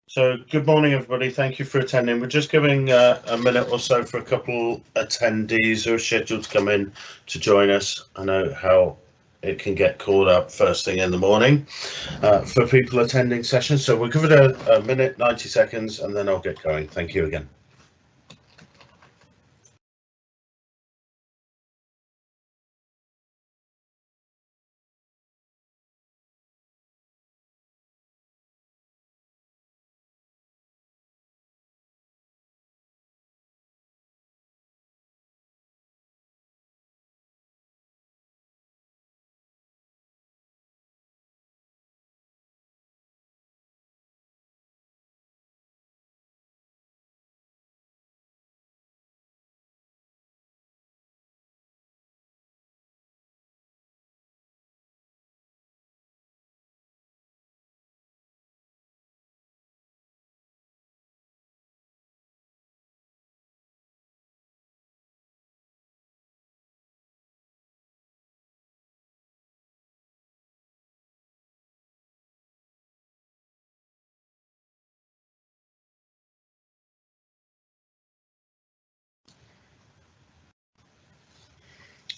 So good morning, everybody. Thank you for attending. We're just giving a minute or so for a couple attendees who are scheduled to come in to join us. I know how it can get caught up first thing in the morning for people attending sessions. So we'll give it a minute, 90 seconds, and then I'll get going. Thank you again.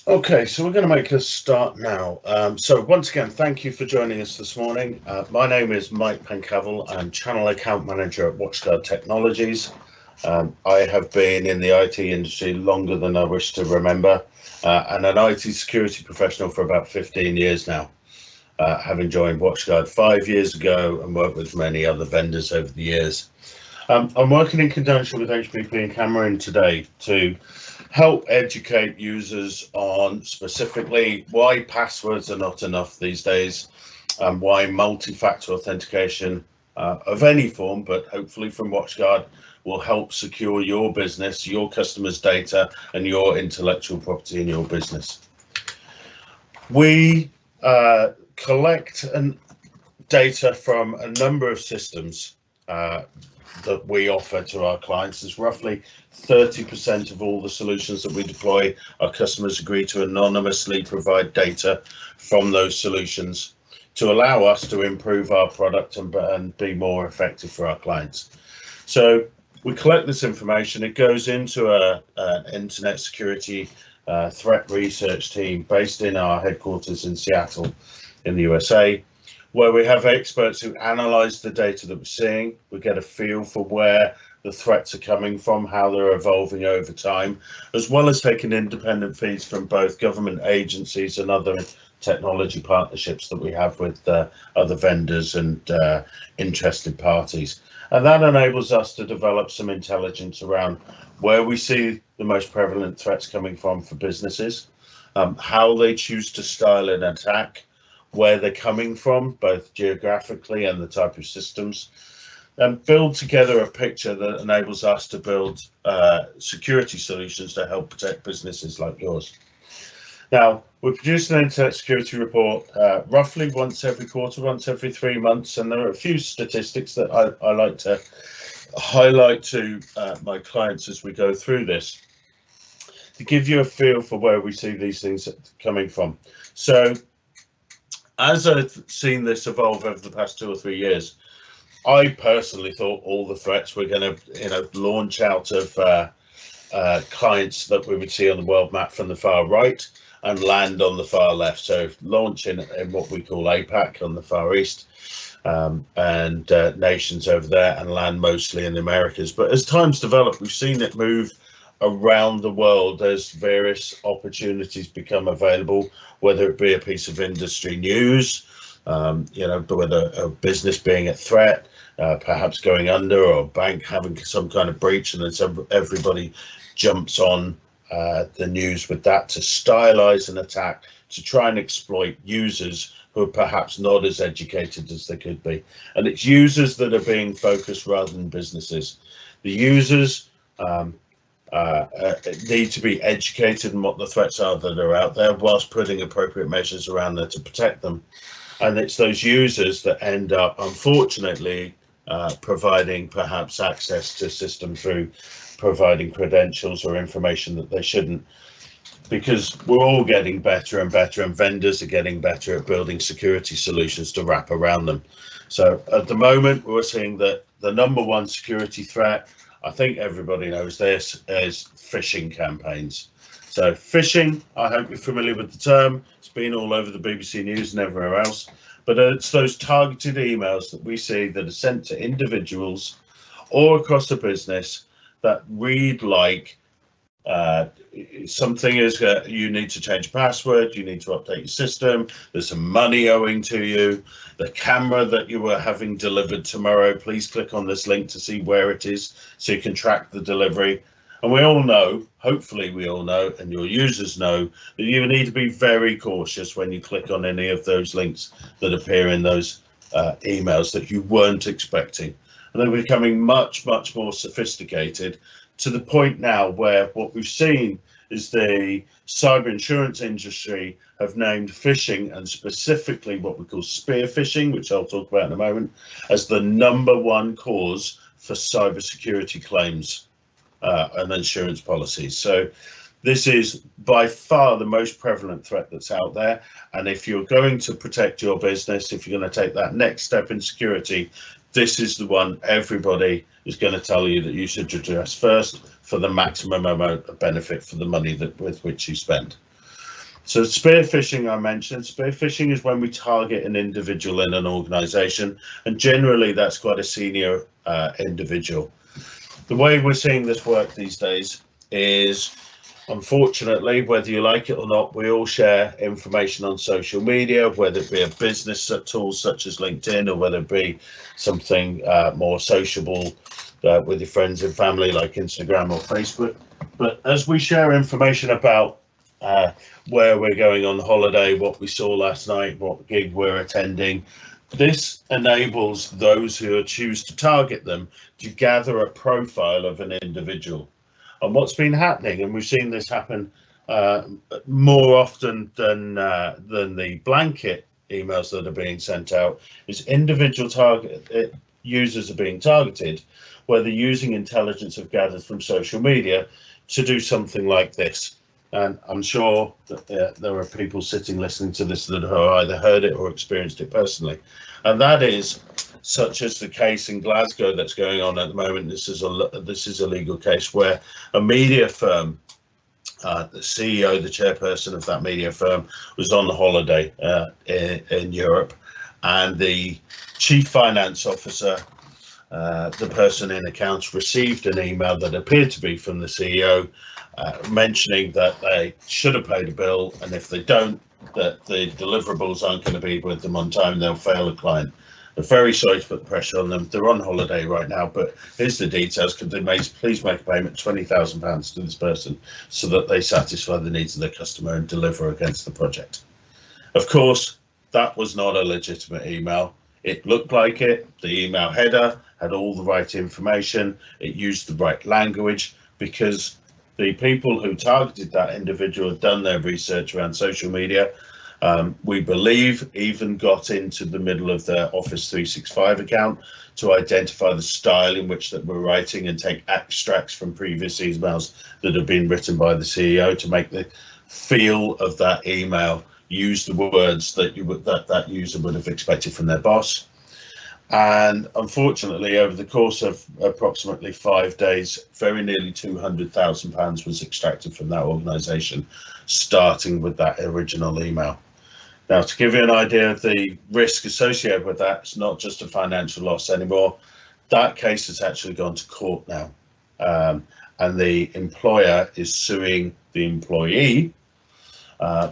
Okay, so we're going to make a start now. So once again, thank you for joining us this morning. My name is Mike Pencavel. I'm Channel Account Manager at WatchGuard Technologies. I have been in the IT industry longer than I wish to remember, and an IT security professional for about 15 years now, having joined WatchGuard 5 years ago and worked with many other vendors over the years. I'm working in conjunction with HPP and Cameron today to help educate users on specifically why passwords are not enough these days, and why multi-factor authentication of any form, but hopefully from WatchGuard, will help secure your business, your customers' data, and your intellectual property in your business. We collect data from a number of systems that we offer to our clients. Is roughly 30% of all the solutions that we deploy. Our customers agree to anonymously provide data from those solutions to allow us to improve our product and be more effective for our clients. So we collect this information. It goes into an internet security threat research team based in our headquarters in Seattle in the USA, where we have experts who analyze the data that we're seeing. We get a feel for where the threats are coming from, how they're evolving over time, as well as taking independent feeds from both government agencies and other technology partnerships that we have with other vendors and interested parties. And that enables us to develop some intelligence around where we see the most prevalent threats coming from for businesses, how they choose to style an attack, where they're coming from, both geographically and the type of systems, and build together a picture that enables us to build security solutions to help protect businesses like yours. Now, we produce an internet security report roughly once every quarter, once every 3 months, and there are a few statistics that I like to highlight to my clients as we go through this, to give you a feel for where we see these things coming from. So, as I've seen this evolve over the past 2 or 3 years, I personally thought all the threats were going to, launch out of clients that we would see on the world map from the far right and land on the far left. So launch in what we call APAC on the far east, and nations over there, and land mostly in the Americas. But as time's developed, we've seen it move around the world as various opportunities become available, whether it be a piece of industry news, whether a business being a threat, perhaps going under, or a bank having some kind of breach, and then everybody jumps on the news with that to stylize an attack to try and exploit users who are perhaps not as educated as they could be. And it's users that are being focused rather than businesses. The users need to be educated in what the threats are that are out there, whilst putting appropriate measures around there to protect them. And it's those users that end up, unfortunately, providing perhaps access to system through providing credentials or information that they shouldn't. because we're all getting better and better, and vendors are getting better at building security solutions to wrap around them. So at the moment, we're seeing that the number one security threat, I think everybody knows this, is phishing campaigns. So phishing, I hope you're familiar with the term. It's been all over the BBC News and everywhere else. But it's those targeted emails that we see that are sent to individuals or across a business that read like something is you need to change a password, you need to update your system, there's some money owing to you, the camera that you were having delivered tomorrow, please click on this link to see where it is so you can track the delivery. And we all know, hopefully we all know, and your users know, that you need to be very cautious when you click on any of those links that appear in those emails that you weren't expecting. And they're becoming much, much more sophisticated, to the point now where what we've seen is the cyber insurance industry have named phishing, and specifically what we call spear phishing, which I'll talk about in a moment, as the #1 cause for cybersecurity claims and insurance policies. So this is by far the most prevalent threat that's out there. And if you're going to protect your business, if you're going to take that next step in security, this is the one everybody is going to tell you that you should address first for the maximum amount of benefit for the money that with which you spend. So spear phishing, I mentioned. Spear phishing is when we target an individual in an organization, and generally that's quite a senior individual. The way we're seeing this work these days is, unfortunately, whether you like it or not, we all share information on social media, whether it be a business tool such as LinkedIn, or whether it be something more sociable with your friends and family like Instagram or Facebook. But as we share information about where we're going on holiday, what we saw last night, what gig we're attending, this enables those who choose to target them to gather a profile of an individual. And what's been happening, and we've seen this happen more often than the blanket emails that are being sent out, is individual target users are being targeted, where they're using intelligence they've gathered from social media to do something like this. And I'm sure that there are people sitting listening to this that have either heard it or experienced it personally. And that is, such as the case in Glasgow that's going on at the moment. This is a legal case where a media firm, the CEO, the chairperson of that media firm, was on holiday in Europe, and the chief finance officer, the person in accounts, received an email that appeared to be from the CEO, mentioning that they should have paid a bill, and if they don't, that the deliverables aren't going to be with them on time, they'll fail a client. They're very sorry to put pressure on them. They're on holiday right now, but here's the details. Could they please make a payment, £20,000 to this person, so that they satisfy the needs of their customer and deliver against the project. Of course, that was not a legitimate email. It looked like it. The email header had all the right information. It used the right language, because the people who targeted that individual had done their research around social media. We believe even got into the middle of their Office 365 account to identify the style in which that we're writing, and take extracts from previous emails that have been written by the CEO to make the feel of that email use the words that that user would have expected from their boss. And unfortunately, over the course of approximately 5 days, very nearly £200,000 was extracted from that organisation, starting with that original email. Now, to give you an idea of the risk associated with that, it's not just a financial loss anymore. That case has actually gone to court now, and the employer is suing the employee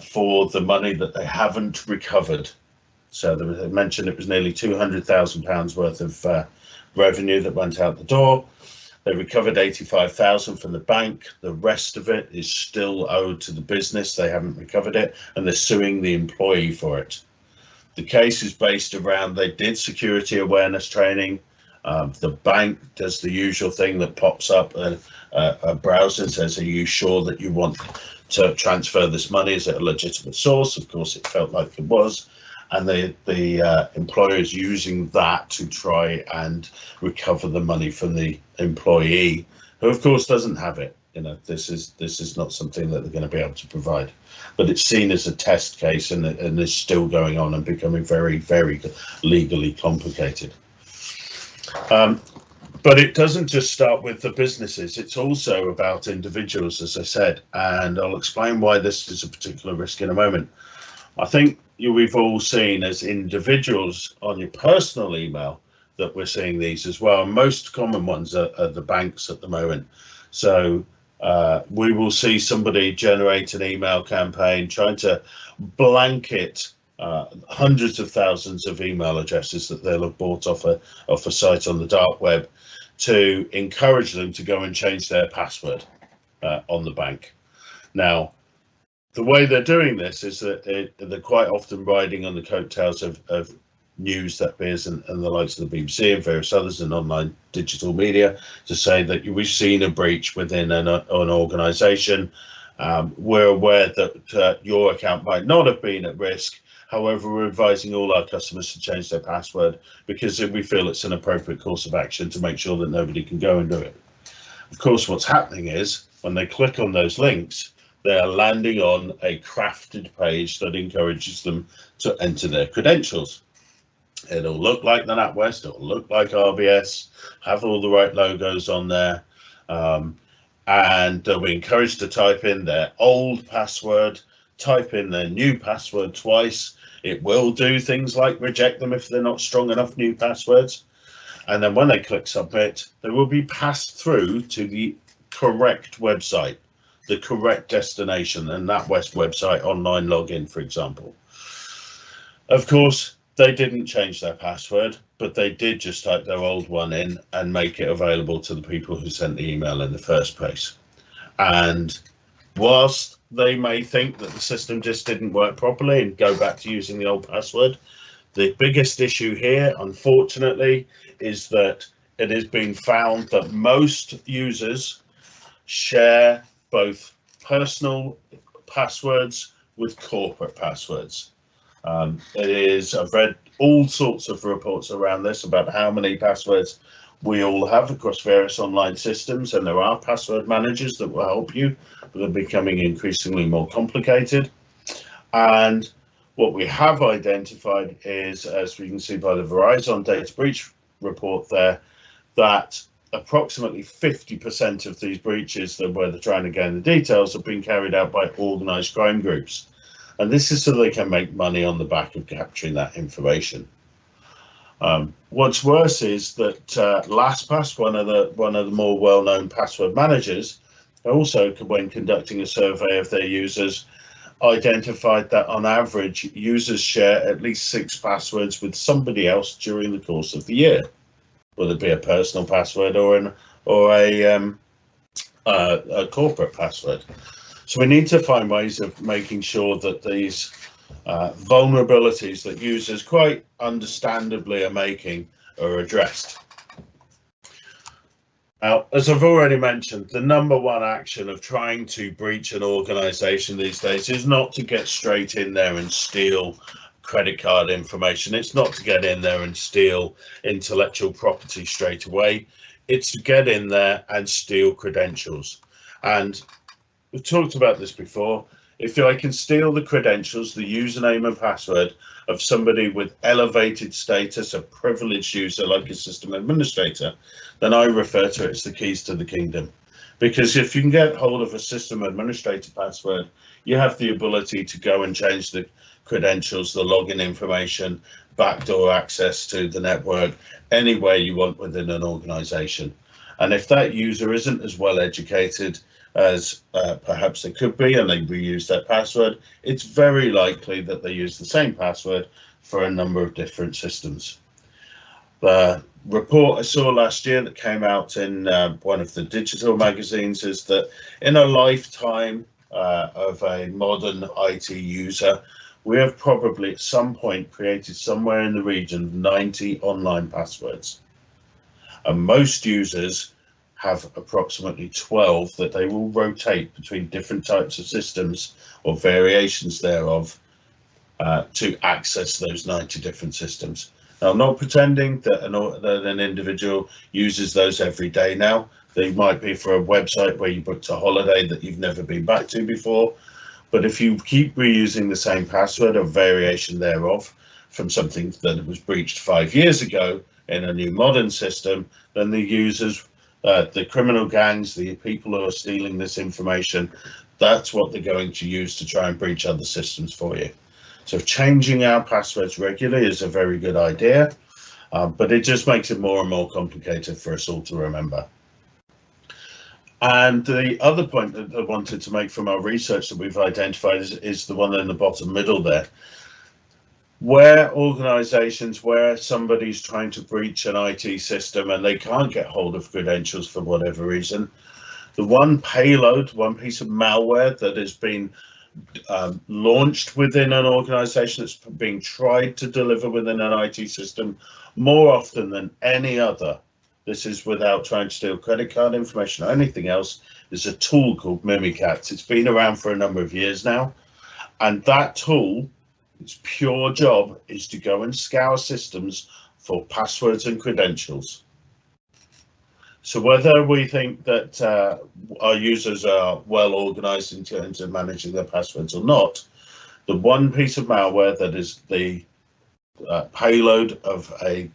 for the money that they haven't recovered. So they mentioned it was nearly £200,000 worth of revenue that went out the door. They recovered £85,000 from the bank. The rest of it is still owed to the business. They haven't recovered it, and they're suing the employee for it. The case is based around, they did security awareness training. The bank does the usual thing that pops up a browser and says, are you sure that you want to transfer this money? Is it a legitimate source? Of course, it felt like it was. And the employer is using that to try and recover the money from the employee, who of course doesn't have it. this is not something that they're going to be able to provide, but it's seen as a test case, and is still going on and becoming very, very legally complicated. But it doesn't just start with the businesses, it's also about individuals, as I said, and I'll explain why this is a particular risk in a moment. I think we've all seen as individuals on your personal email that we're seeing these as well. Most common ones are the banks at the moment. So we will see somebody generate an email campaign trying to blanket hundreds of thousands of email addresses that they'll have bought off a site on the dark web to encourage them to go and change their password on the bank. Now, the way they're doing this is that they're quite often riding on the coattails of news that appears in the likes of the BBC and various others in online digital media to say that we've seen a breach within an organisation. We're aware that your account might not have been at risk. However, we're advising all our customers to change their password because we feel it's an appropriate course of action to make sure that nobody can go and do it. Of course, what's happening is when they click on those links, they are landing on a crafted page that encourages them to enter their credentials. It'll look like the NatWest, it'll look like RBS, have all the right logos on there, and they'll be encouraged to type in their old password, type in their new password twice. It will do things like reject them if they're not strong enough new passwords. And then when they click submit, they will be passed through to the correct website, the correct destination, and NatWest website online login, for example. Of course, they didn't change their password, but they did just type their old one in and make it available to the people who sent the email in the first place. And whilst they may think that the system just didn't work properly and go back to using the old password, the biggest issue here, unfortunately, is that it has been found that most users share both personal passwords with corporate passwords. I've read all sorts of reports around this about how many passwords we all have across various online systems, and there are password managers that will help you, but they're becoming increasingly more complicated. And what we have identified is, as we can see by the Verizon data breach report there, that approximately 50% of these breaches where they're trying to gain the details have been carried out by organised crime groups. And this is so they can make money on the back of capturing that information. What's worse is that LastPass, one of the more well-known password managers, also, when conducting a survey of their users, identified that on average users share at least 6 passwords with somebody else during the course of the year, whether it be a personal password or a corporate password. So we need to find ways of making sure that these vulnerabilities that users quite understandably are making are addressed. Now, as I've already mentioned, the number one action of trying to breach an organization these days is not to get straight in there and steal credit card information. It's not to get in there and steal intellectual property straight away. It's to get in there and steal credentials. And we've talked about this before. If I can steal the credentials, the username and password of somebody with elevated status, a privileged user like a system administrator, then I refer to it as the keys to the kingdom. Because if you can get hold of a system administrator password, you have the ability to go and change the credentials, the login information, backdoor access to the network, any way you want within an organization. And if that user isn't as well educated as perhaps they could be, and they reuse their password, it's very likely that they use the same password for a number of different systems. The report I saw last year that came out in one of the digital magazines is that in a lifetime of a modern IT user, we have probably at some point created somewhere in the region of 90 online passwords. And most users have approximately 12 that they will rotate between different types of systems or variations thereof to access those 90 different systems. Now, I'm not pretending that an individual uses those every day now, They might be for a website where you booked a holiday that you've never been back to before. But if you keep reusing the same password or variation thereof from something that was breached 5 years ago in a new modern system, then the users, the criminal gangs, the people who are stealing this information, that's what they're going to use to try and breach other systems for you. So changing our passwords regularly is a very good idea, but it just makes it more and more complicated for us all to remember. And the other point that I wanted to make from our research that we've identified is the one in the bottom middle there. Where organizations, where somebody's trying to breach an IT system and they can't get hold of credentials for whatever reason, the one payload, one piece of malware that has been launched within an organization that's being tried to deliver within an IT system more often than any other, this is without trying to steal credit card information or anything else, is a tool called Mimikatz. It's been around for a number of years now, and that tool, its pure job is to go and scour systems for passwords and credentials. So whether we think that our users are well organized in terms of managing their passwords or not, the one piece of malware that is the payload of a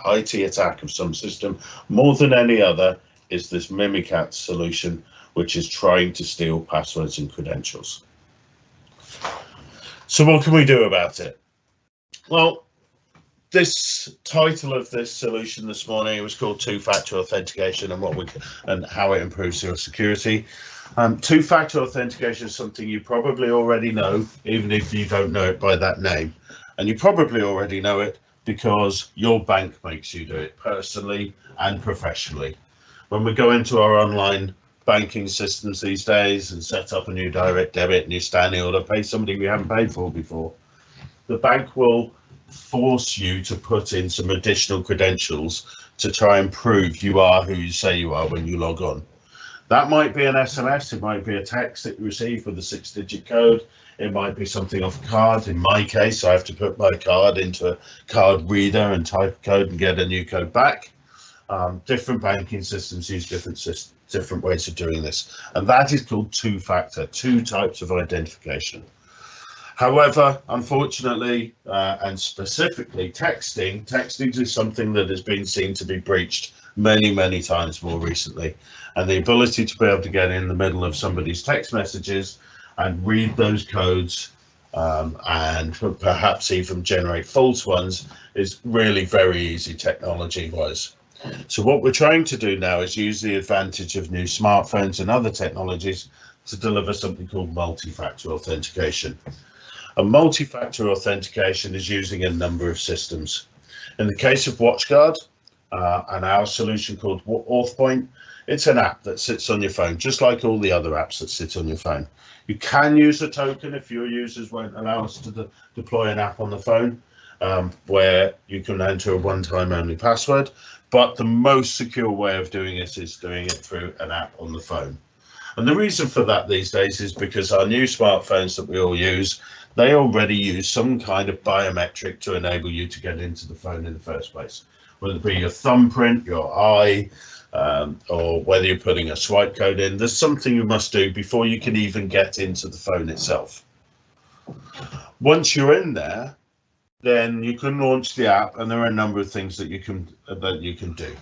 IT attack of some system, more than any other, is this Mimikatz solution, which is trying to steal passwords and credentials. So what can we do about it? Well, this title of this solution this morning, it was called Two-Factor Authentication and how it improves your security. Two-factor authentication is something you probably already know, even if you don't know it by that name. And you probably already know it because your bank makes you do it personally and professionally. When we go into our online banking systems these days and set up a new direct debit, new standing order, pay somebody we haven't paid for before, the bank will force you to put in some additional credentials to try and prove you are who you say you are when you log on. That might be an SMS, it might be a text that you receive with a 6-digit code, it might be something off a card. In my case, I have to put my card into a card reader and type a code and get a new code back. Different banking systems use different ways of doing this, and that is called two-factor, two types of identification. However, unfortunately, and specifically texting is something that has been seen to be breached many times more recently, and the ability to be able to get in the middle of somebody's text messages and read those codes and perhaps even generate false ones is really very easy technology-wise. So what we're trying to do now is use the advantage of new smartphones and other technologies to deliver something called multi-factor authentication. A multi-factor authentication is using a number of systems. In the case of WatchGuard and our solution called Offine, it's an app that sits on your phone, just like all the other apps that sit on your phone. You can use a token if your users won't allow us to deploy an app on the phone where you can enter a one-time only password, but the most secure way of doing it is doing it through an app on the phone. And the reason for that these days is because our new smartphones that we all use, they already use some kind of biometric to enable you to get into the phone in the first place, whether it be your thumbprint, your eye, or whether you're putting a swipe code in. There's something you must do before you can even get into the phone itself. Once you're in there, then you can launch the app, and there are a number of things that you can do.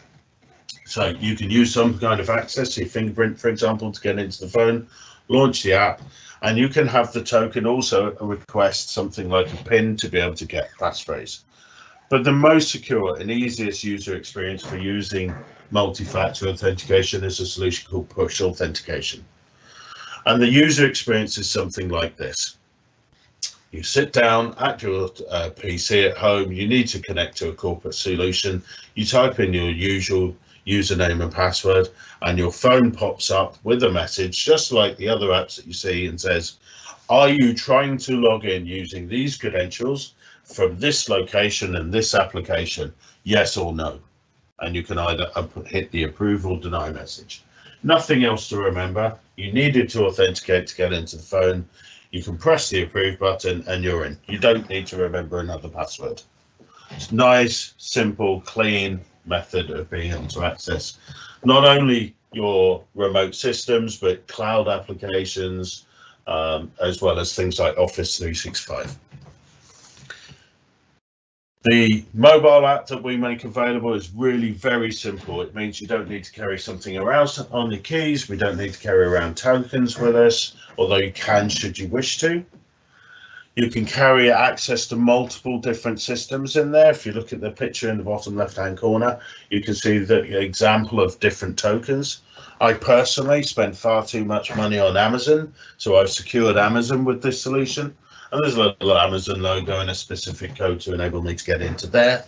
So you can use some kind of access, your fingerprint, for example, to get into the phone, launch the app, and you can have the token also request something like a PIN to be able to get passphrase. But the most secure and easiest user experience for using multi-factor authentication is a solution called push authentication. And the user experience is something like this. You sit down at your PC at home, you need to connect to a corporate solution, you type in your usual username and password, and your phone pops up with a message, just like the other apps that you see, and says, are you trying to log in using these credentials from this location and this application, yes or no? And you can either hit the approve or deny message. Nothing else to remember. You needed to authenticate to get into the phone. You can press the approve button and you're in. You don't need to remember another password. It's nice, simple, clean method of being able to access not only your remote systems, but cloud applications, as well as things like Office 365. The mobile app that we make available is really very simple. It means you don't need to carry something around on your keys. We don't need to carry around tokens with us, although you can should you wish to. You can carry access to multiple different systems in there. If you look at the picture in the bottom left-hand corner, you can see the example of different tokens. I personally spent far too much money on Amazon, so I've secured Amazon with this solution. And there's a little Amazon logo and a specific code to enable me to get into there.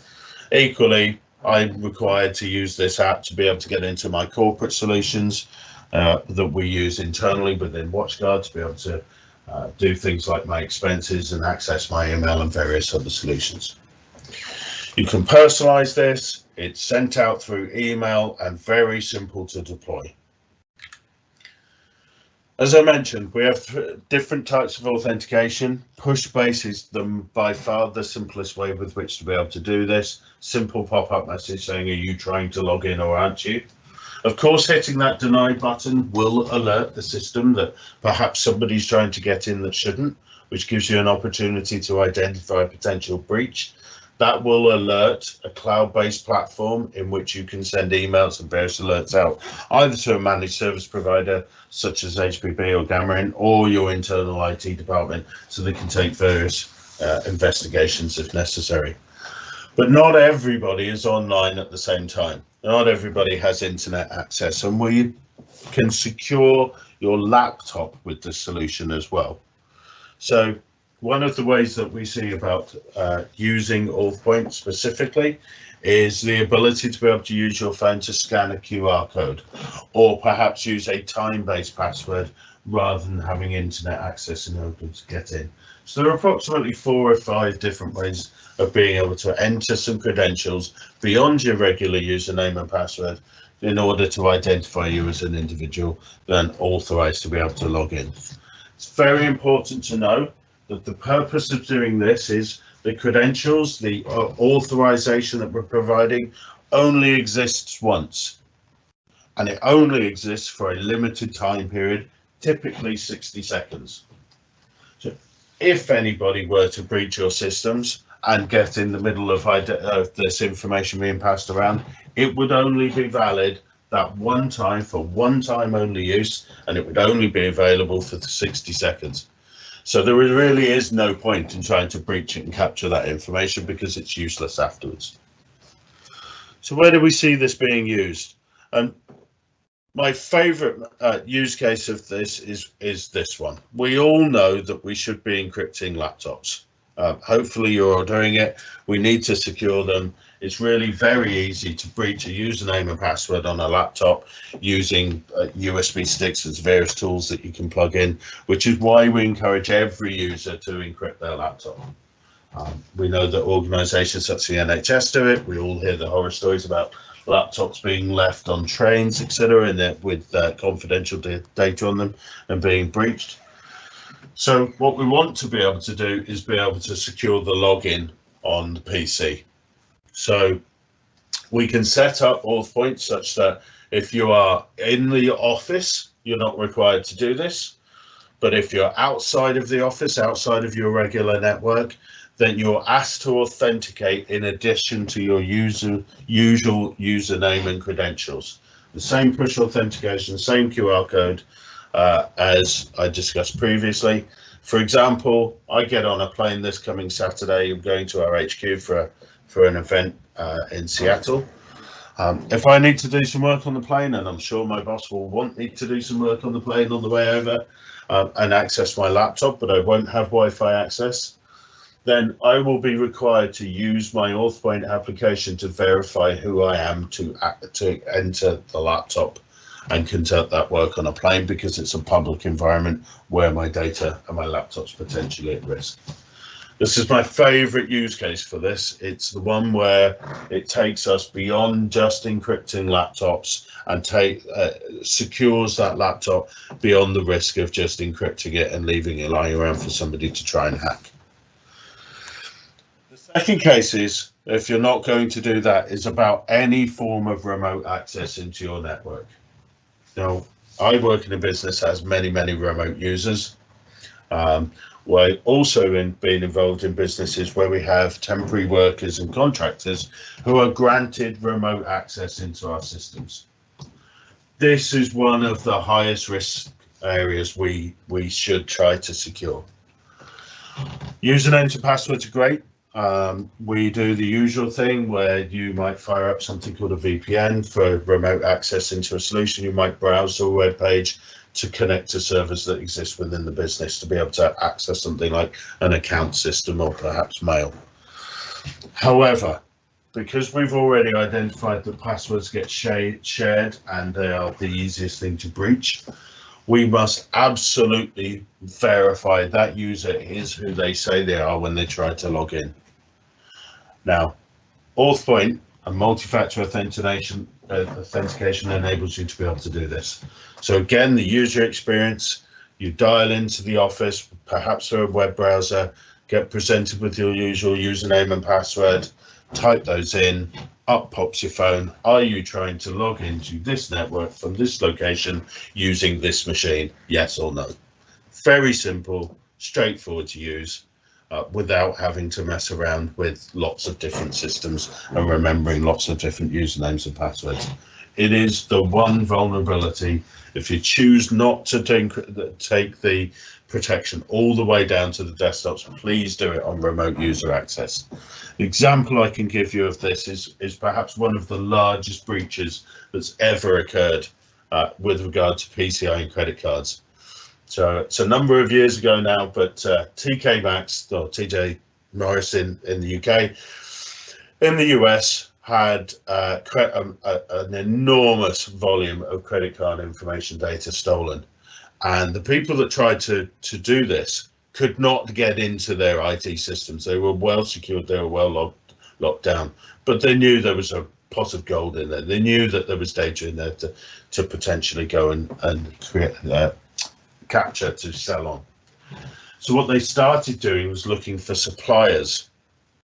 Equally, I'm required to use this app to be able to get into my corporate solutions that we use internally within WatchGuard to be able to do things like my expenses and access my email and various other solutions. You can personalize this. It's sent out through email and very simple to deploy. As I mentioned, we have different types of authentication. Push-based is by far the simplest way with which to be able to do this. Simple pop-up message saying, are you trying to log in or aren't you? Of course, hitting that deny button will alert the system that perhaps somebody's trying to get in that shouldn't, which gives you an opportunity to identify a potential breach. That will alert a cloud-based platform in which you can send emails and various alerts out, either to a managed service provider such as HPB or Xamarin, or your internal IT department, so they can take various investigations if necessary. But not everybody is online at the same time. Not everybody has internet access, and we can secure your laptop with the solution as well. So one of the ways that we see about using AuthPoint specifically is the ability to be able to use your phone to scan a QR code, or perhaps use a time-based password rather than having internet access in order to get in. So there are approximately 4 or 5 different ways of being able to enter some credentials beyond your regular username and password in order to identify you as an individual then authorized to be able to log in. It's very important to know that the purpose of doing this is the credentials, the authorization that we're providing only exists once, and it only exists for a limited time period, typically 60 seconds. So if anybody were to breach your systems and get in the middle of this information being passed around, it would only be valid that one time for one time only use, and it would only be available for 60 seconds. So there really is no point in trying to breach it and capture that information because it's useless afterwards. So where do we see this being used? And my favorite use case of this is this one. We all know that we should be encrypting laptops. Hopefully you're all doing it. We need to secure them. It's really very easy to breach a username and password on a laptop using USB sticks. There's various tools that you can plug in, which is why we encourage every user to encrypt their laptop. We know that organizations such as the NHS do it. We all hear the horror stories about laptops being left on trains, etc., and with confidential data on them and being breached. So what we want to be able to do is be able to secure the login on the PC. So we can set up AuthPoint such that if you are in the office, you're not required to do this. But if you're outside of the office, outside of your regular network, then you're asked to authenticate in addition to your usual username and credentials. The same push authentication, same QR code as I discussed previously. For example, I get on a plane this coming Saturday. I'm going to our HQ for an event in Seattle. If I need to do some work on the plane, and I'm sure my boss will want me to do some work on the plane on the way over and access my laptop, but I won't have Wi-Fi access, then I will be required to use my AuthPoint application to verify who I am to enter the laptop and conduct that work on a plane, because it's a public environment where my data and my laptop's potentially at risk. This is my favorite use case for this. It's the one where it takes us beyond just encrypting laptops and secures that laptop beyond the risk of just encrypting it and leaving it lying around for somebody to try and hack. The second case is, if you're not going to do that, is about any form of remote access into your network. Now, I work in a business that has many remote users. We're also being involved in businesses where we have temporary workers and contractors who are granted remote access into our systems. This is one of the highest risk areas we should try to secure. Usernames and passwords are great. We do the usual thing where you might fire up something called a VPN for remote access into a solution. You might browse a web page to connect to servers that exist within the business to be able to access something like an account system or perhaps mail. However, because we've already identified that passwords get shared and they are the easiest thing to breach, we must absolutely verify that user is who they say they are when they try to log in. Now, Authpoint and multi-factor authentication enables you to be able to do this. So again, the user experience, you dial into the office, perhaps through a web browser, get presented with your usual username and password, type those in, up pops your phone. Are you trying to log into this network from this location using this machine? Yes or no. Very simple, straightforward to use without having to mess around with lots of different systems and remembering lots of different usernames and passwords. It is the one vulnerability. If you choose not to take the protection all the way down to the desktops, please do it on remote user access. The example I can give you of this is perhaps one of the largest breaches that's ever occurred with regard to PCI and credit cards. So it's a number of years ago now, but TK Maxx, or TJ Morris in the UK, in the US, had an enormous volume of credit card information data stolen. And the people that tried to do this could not get into their IT systems. They were well secured, they were well locked down, but they knew there was a pot of gold in there. They knew that there was data in there to potentially go and create capture to sell on. So what they started doing was looking for suppliers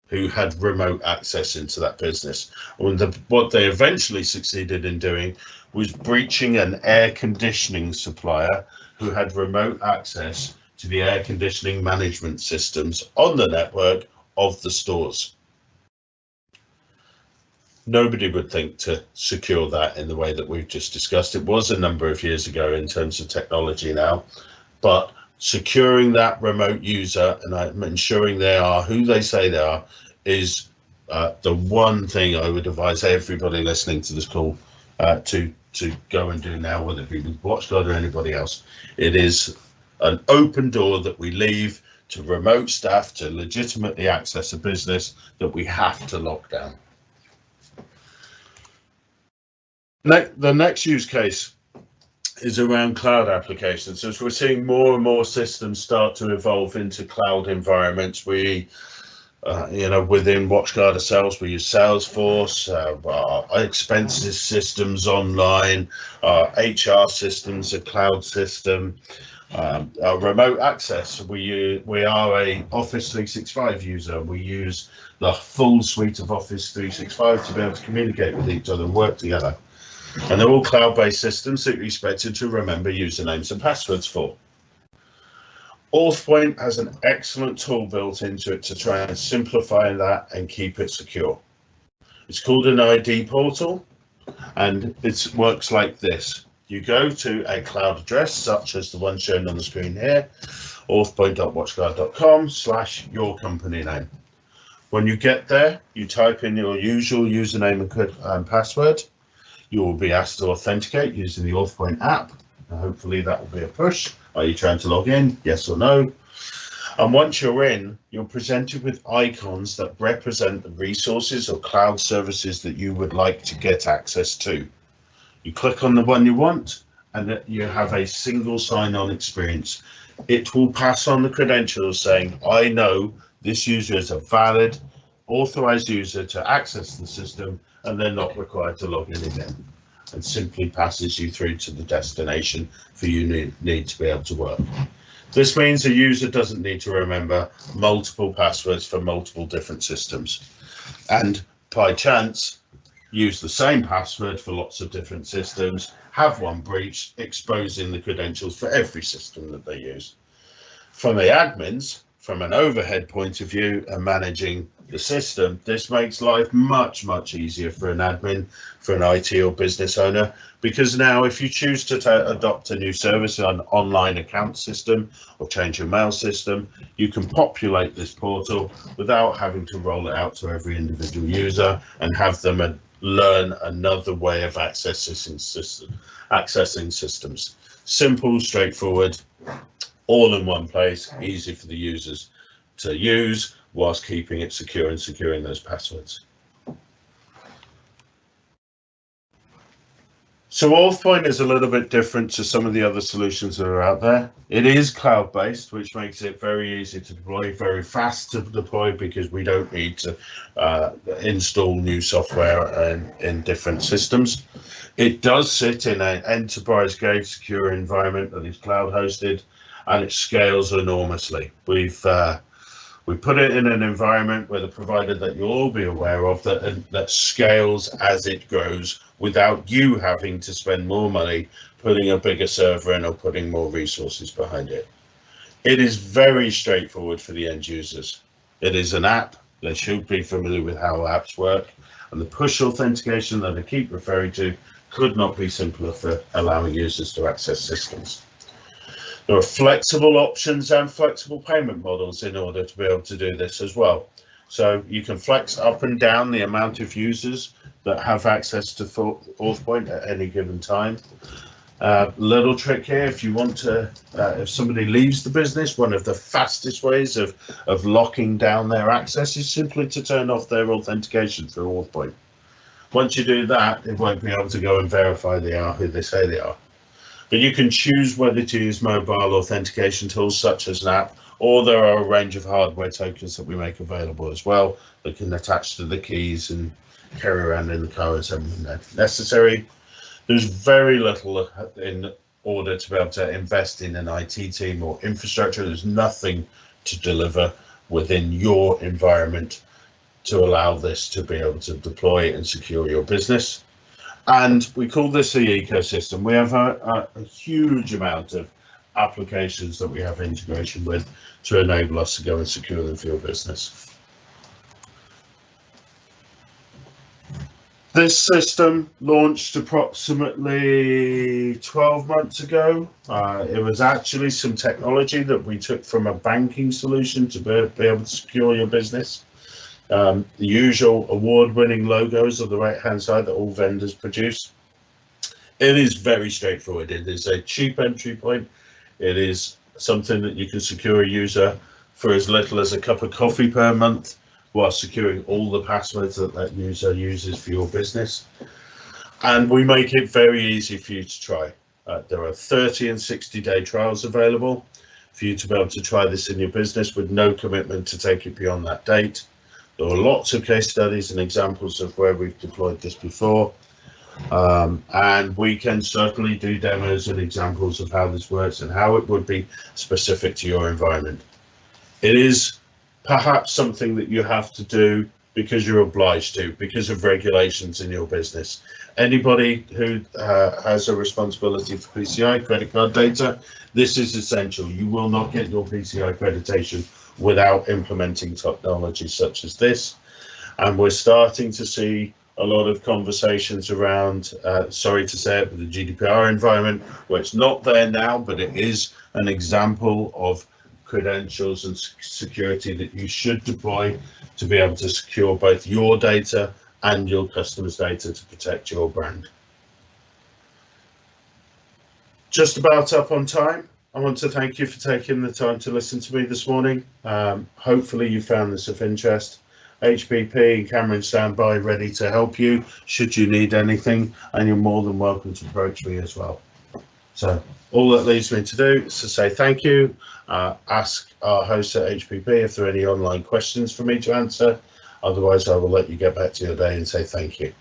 who had remote access into that business. And what they eventually succeeded in doing was breaching an air conditioning supplier who had remote access to the air conditioning management systems on the network of the stores. Nobody would think to secure that in the way that we've just discussed. It was a number of years ago in terms of technology now, but securing that remote user and ensuring they are who they say they are is the one thing I would advise everybody listening to this call to go and do now, whether it be with WatchGuard or anybody else. It is an open door that we leave to remote staff to legitimately access a business that we have to lock down. The next use case is around cloud applications. So as we're seeing more and more systems start to evolve into cloud environments, we, within WatchGuard ourselves, we use Salesforce, our expenses systems online, our HR systems, a cloud system, our remote access. We are a Office 365 user. We use the full suite of Office 365 to be able to communicate with each other and work together. And they're all cloud-based systems that you're expected to remember usernames and passwords for. Authpoint has an excellent tool built into it to try and simplify that and keep it secure. It's called an ID portal, and it works like this. You go to a cloud address, such as the one shown on the screen here, authpoint.watchguard.com/your company name. When you get there, you type in your usual username and password. You will be asked to authenticate using the Authpoint app. And hopefully that will be a push. Are you trying to log in? Yes or no? And once you're in, you're presented with icons that represent the resources or cloud services that you would like to get access to. You click on the one you want, and you have a single sign-on experience. It will pass on the credentials saying, I know this user is a valid, authorized user to access the system, and they're not required to log in again, and simply passes you through to the destination for you need to be able to work. This means a user doesn't need to remember multiple passwords for multiple different systems, and by chance use the same password for lots of different systems have one breached, exposing the credentials for every system that they use. From the admins, from an overhead point of view and managing the system, this makes life much, much easier for an admin, for an IT or business owner, because now if you choose to adopt a new service, an online account system, or change your mail system, you can populate this portal without having to roll it out to every individual user and have them learn another way of accessing systems. Simple, straightforward, all in one place, easy for the users to use whilst keeping it secure and securing those passwords. So Offine is a little bit different to some of the other solutions that are out there. It is cloud-based, which makes it very easy to deploy, very fast to deploy, because we don't need to install new software in different systems. It does sit in an enterprise-grade secure environment that is cloud-hosted, and it scales enormously. We put it in an environment where the provider that you'll all be aware of that scales as it grows without you having to spend more money putting a bigger server in or putting more resources behind it. It is very straightforward for the end users. It is an app. They should be familiar with how apps work, and the push authentication that I keep referring to could not be simpler for allowing users to access systems. There are flexible options and flexible payment models in order to be able to do this as well. So you can flex up and down the amount of users that have access to Offine at any given time. Little trick here, if you want to, if somebody leaves the business, one of the fastest ways of locking down their access is simply to turn off their authentication through Offine. Once you do that, it won't be able to go and verify they are who they say they are. But you can choose whether to use mobile authentication tools such as an app, or there are a range of hardware tokens that we make available as well that can attach to the keys and carry around in the car as necessary. There's very little in order to be able to invest in an IT team or infrastructure. There's nothing to deliver within your environment to allow this to be able to deploy and secure your business. And we call this the ecosystem. We have a huge amount of applications that we have integration with to enable us to go and secure them for your business. This system launched approximately 12 months ago. It was actually some technology that we took from a banking solution to be able to secure your business. The usual award-winning logos on the right-hand side that all vendors produce. It is very straightforward. It is a cheap entry point. It is something that you can secure a user for as little as a cup of coffee per month, while securing all the passwords that user uses for your business. And we make it very easy for you to try. There are 30 and 60-day trials available for you to be able to try this in your business with no commitment to take it beyond that date. There are lots of case studies and examples of where we've deployed this before, and we can certainly do demos and examples of how this works and how it would be specific to your environment. It is perhaps something that you have to do because you're obliged to, because of regulations in your business. Anybody who has a responsibility for PCI credit card data, this is essential. You will not get your PCI accreditation without implementing technology such as this. And we're starting to see a lot of conversations around, sorry to say it, but the GDPR environment, where it's not there now, but it is an example of credentials and security that you should deploy to be able to secure both your data and your customers' data to protect your brand. Just about up on time. I want to thank you for taking the time to listen to me this morning. Hopefully you found this of interest. HPP and Cameron stand by ready to help you should you need anything, and you're more than welcome to approach me as well. So all that leaves me to do is to say thank you, ask our hosts at HPP if there are any online questions for me to answer. Otherwise, I will let you get back to your day and say thank you.